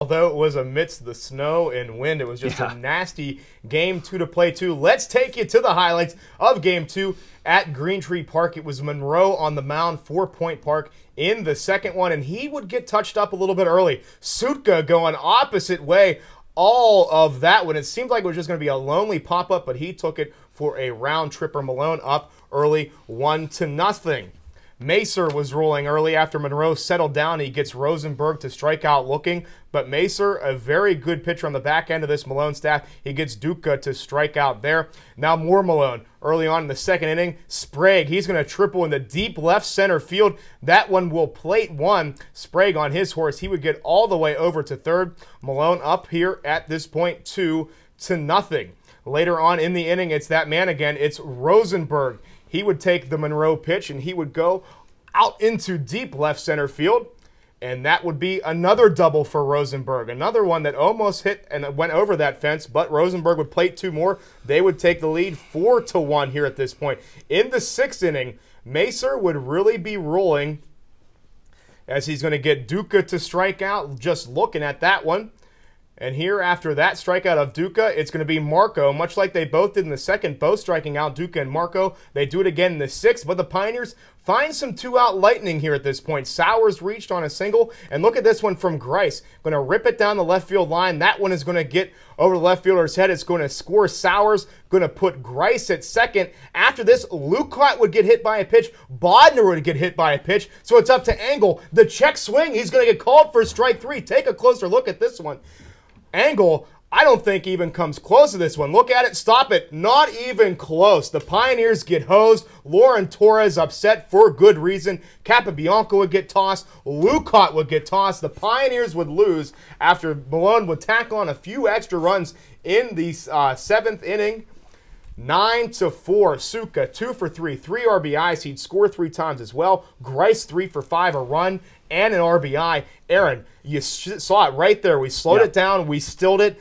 Although it was amidst the snow and wind, it was just a nasty Game 2 to play to. Let's take you to the highlights of Game 2 at Green Tree Park. It was Monroe on the mound for Point Park in the second one, and he would get touched up a little bit early. Sutka going opposite way all of that one. It seemed like it was just going to be a lonely pop-up, but he took it for a round tripper. Malone up early 1-0. Macer was rolling early after Monroe settled down. He gets Rosenberg to strike out looking, but Macer, a very good pitcher on the back end of this Malone staff. He gets Duca to strike out there. Now more Malone early on in the second inning. Sprague, he's going to triple in the deep left center field. That one will plate one. Sprague on his horse, he would get all the way over to third. Malone up here at this point 2-0. Later on in the inning, it's that man again. It's Rosenberg. He would take the Monroe pitch, and he would go out into deep left center field, and that would be another double for Rosenberg. Another one that almost hit and went over that fence, but Rosenberg would plate two more. They would take the lead 4-1 here at this point. In the sixth inning, Macer would really be rolling as he's going to get Duca to strike out, just looking at that one. And here, after that strikeout of Duca, it's going to be Marco, much like they both did in the second, both striking out Duca and Marco. They do it again in the sixth, but the Pioneers find some two-out lightning here at this point. Sowers reached on a single, and look at this one from Grice. Going to rip it down the left field line. That one is going to get over the left fielder's head. It's going to score Sowers, going to put Grice at second. After this, Lucott would get hit by a pitch. Bodner would get hit by a pitch, so it's up to Angle. The check swing, he's going to get called for strike three. Take a closer look at this one. Angle, I don't think even comes close to this one. Look at it, stop it. Not even close. The Pioneers get hosed. Lauren Torres upset for good reason. Capabianco would get tossed. Lucott would get tossed. The Pioneers would lose after Malone would tackle on a few extra runs in the seventh inning. 9-4. Suka 2 for 3, 3 RBIs. He'd score 3 times as well. Grice 3 for 5, a run and an RBI. Aaron, you saw it right there. We slowed it down. We stilled it.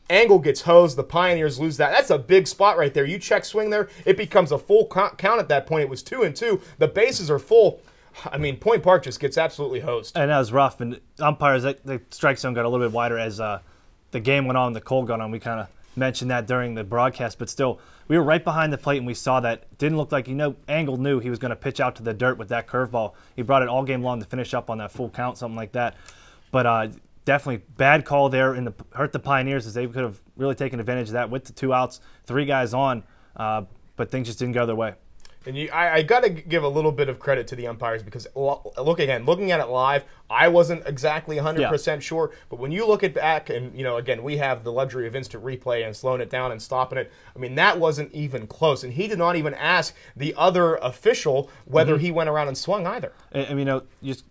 Angle gets hosed. The Pioneers lose that. That's a big spot right there. You check swing there. It becomes a full count at that point. It was 2-2. The bases are full. I mean, Point Park just gets absolutely hosed. And that was rough. And umpires, the strike zone got a little bit wider as the game went on, the cold got on. We kind of mentioned that during the broadcast, but still, we were right behind the plate and we saw that. Didn't look like, Angle knew he was going to pitch out to the dirt with that curveball. He brought it all game long to finish up on that full count, something like that. But definitely bad call there hurt the Pioneers, as they could have really taken advantage of that with the 2 outs, 3 guys on, but things just didn't go their way. And I got to give a little bit of credit to the umpires because, looking at it live, I wasn't exactly 100% sure. But when you look at back and, again, we have the luxury of instant replay and slowing it down and stopping it. I mean, that wasn't even close. And he did not even ask the other official whether he went around and swung either. And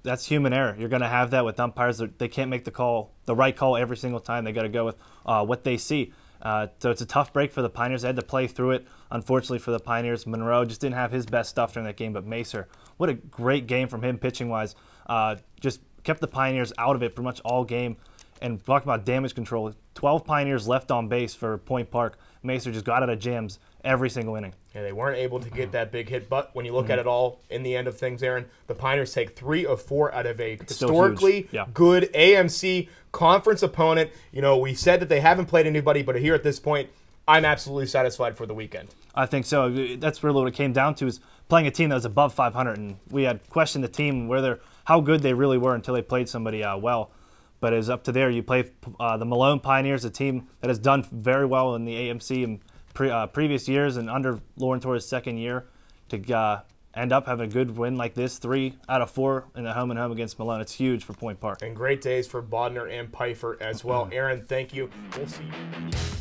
that's human error. You're going to have that with umpires. They can't make the right call every single time. They got to go with what they see. So it's a tough break for the Pioneers. They had to play through it. Unfortunately for the Pioneers, Monroe just didn't have his best stuff during that game, but Macer, what a great game from him pitching-wise. Just kept the Pioneers out of it pretty much all game. And talking about damage control, 12 Pioneers left on base for Point Park. Macer just got out of jams every single inning. Yeah, they weren't able to get that big hit, but when you look at it all in the end of things, Aaron, the Pioneers take 3 of 4 out of a historically good AMC conference opponent. We said that they haven't played anybody, but here at this point, I'm absolutely satisfied for the weekend. I think so. That's really what it came down to, is playing a team that was above 500, and we had questioned the team, how good they really were until they played somebody well. But it was up to there. You play the Malone Pioneers, a team that has done very well in the AMC in previous years, and under Lauren Torres' second year, to end up having a good win like this, 3 out of 4 in the home and home against Malone. It's huge for Point Park. And great days for Bodner and Pfeiffer as well. Aaron, thank you. We'll see you.